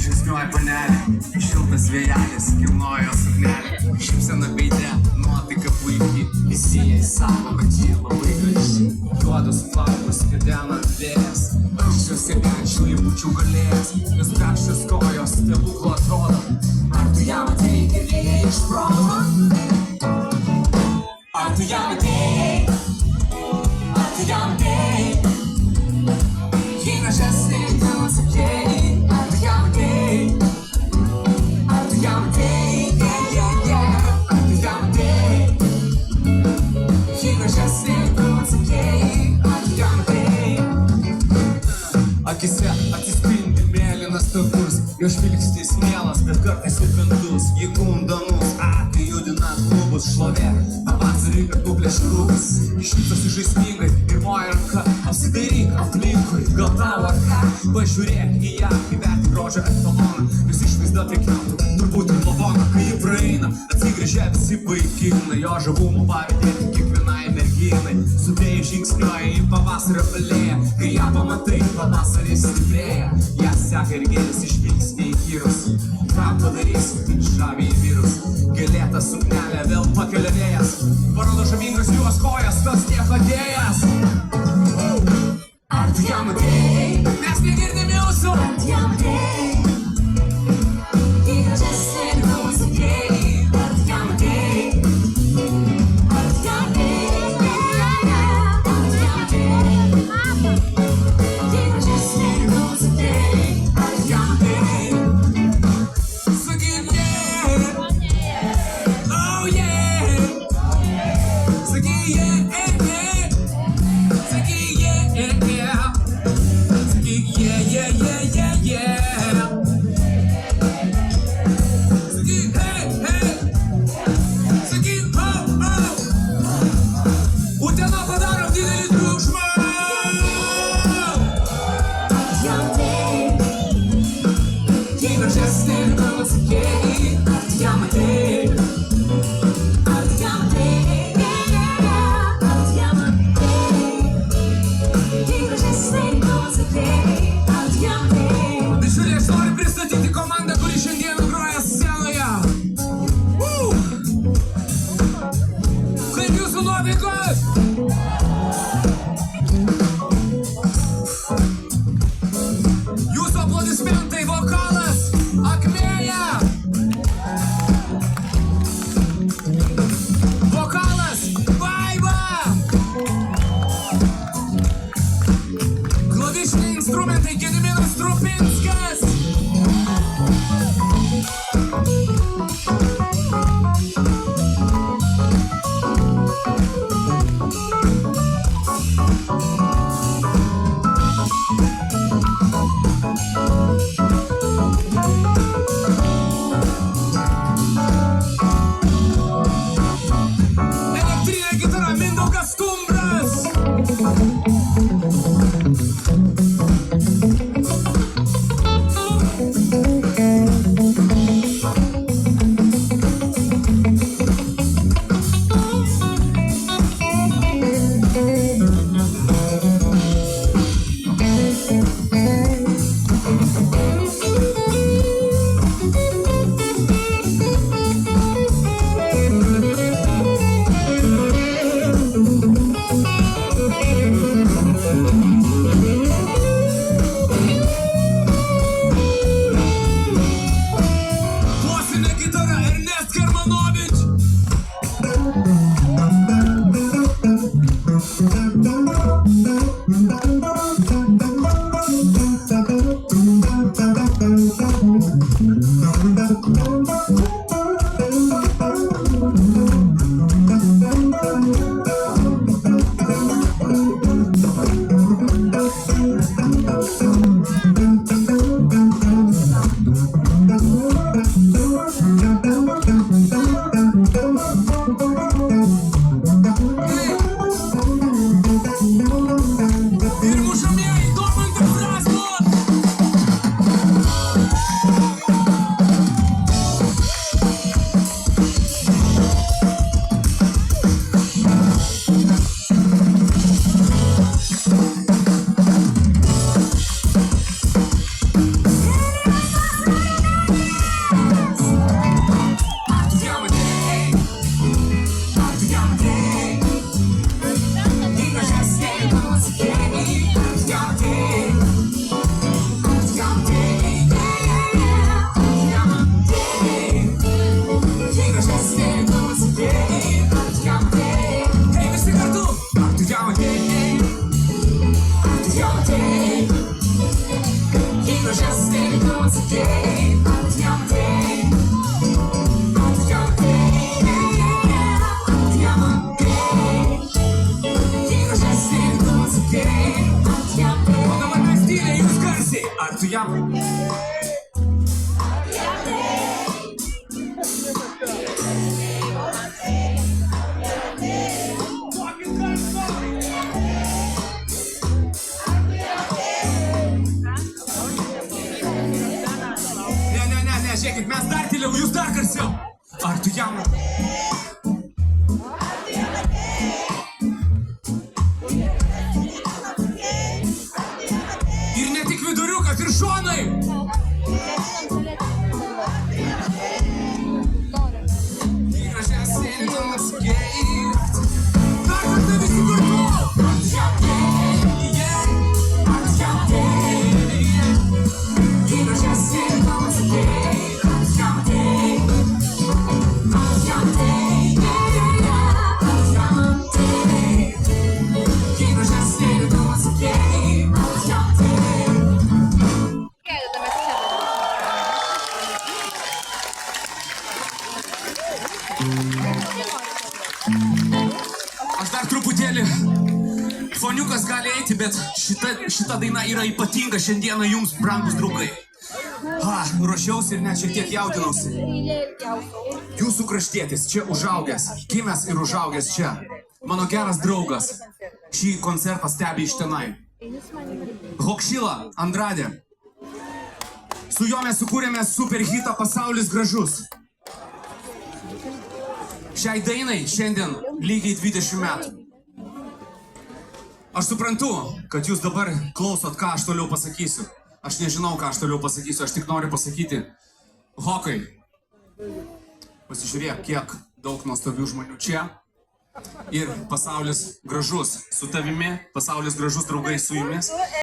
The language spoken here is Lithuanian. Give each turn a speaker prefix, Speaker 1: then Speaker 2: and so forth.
Speaker 1: Žingsniuoja panelė, šiltas vėjelis, kilnojo suknelė, šypsena veide, nuotaika puikiai, visi jai sako, kad ji labai graži. Duodas plaukus kedena vėjas, aš sėdėčiau į būčiau galėjęs, nes karščios kojos stebuklo atrodo. Ar tu ją matei, girdėjai iš proto? Ar tu ją matei? Ar tu ją matei? Ji gražesnė, negu sakei. Akise atsispindi mėlynas takus, jo žvilgsnis mielas, bet kartais ir bendus. Ji kundanus, tai judina klubus, šlovė, pavasarį atpuplėši rūbus. Išvystosi žaismingai ir moja ranka, apsidairyk aplinkui, gal tau ar ką. Pažiūrėk į ją, įvertik grožio etaloną, vis išvaizda tai keltų, turbūt ir lavoną. Kai ji praeina, atsigrįžia visi vaikinai, jo žavumo pavydėti kiekvienai merginai. Sudėjai žingsniuoja į pavasario alėją, kai ją pamatai, pavasaris stiprėja. Ją seka ir gėlis išvilgsniai įkyrus. Ką padarysi, tik žavi į vyrus. Gėlėta suknelė vėl pakelia vėjas, parodo žavingas jos kojas, tas nieko dėjas. Ar tu ją matei? Mes negirdim jūsų. Ar tu ją matei? Ji gražesnė, negu sakei. Ar tu ją matei? Ar tu ją matei? Ar tu ją matei? Ji gražesnė, negu sakei. Ar tu ją matei? Sakyk yeah. Oh yeah. Sakyk yeah. Sakyk yeah. Yeah, yeah, yeah, yeah. jam? Ne, žiūrėkit, mes dar tyliau, jūs dar garsiau. Ar tu jam? Ir ne tik viduriukas, ir šonai. Į gražiausią dieną sukėjai. Dar kartą visi kartu. Aš dar truputėlį foniukas gali eiti, bet šita daina yra ypatinga šiandieną jums, brangus draugai. Ruošiausi ir net šiek tiek jaudinausi. Jūsų kraštietis, čia užaugęs, gimęs ir užaugęs čia. Mano geras draugas šį koncertą stebi iš tenai. Hokšila Andradė. Su juo mes sukūrėme super hitą Pasaulis gražus. Šiai dainai šiandien lygiai 20 metų. Aš suprantu, kad jūs dabar klausot, ką aš toliau pasakysiu. Aš nežinau, ką aš toliau pasakysiu, aš tik noriu pasakyti. Hokai, pasižiūrėk, kiek daug nuostabių žmonių čia. Ir pasaulis gražus su tavimi, pasaulis gražus draugai su jumis.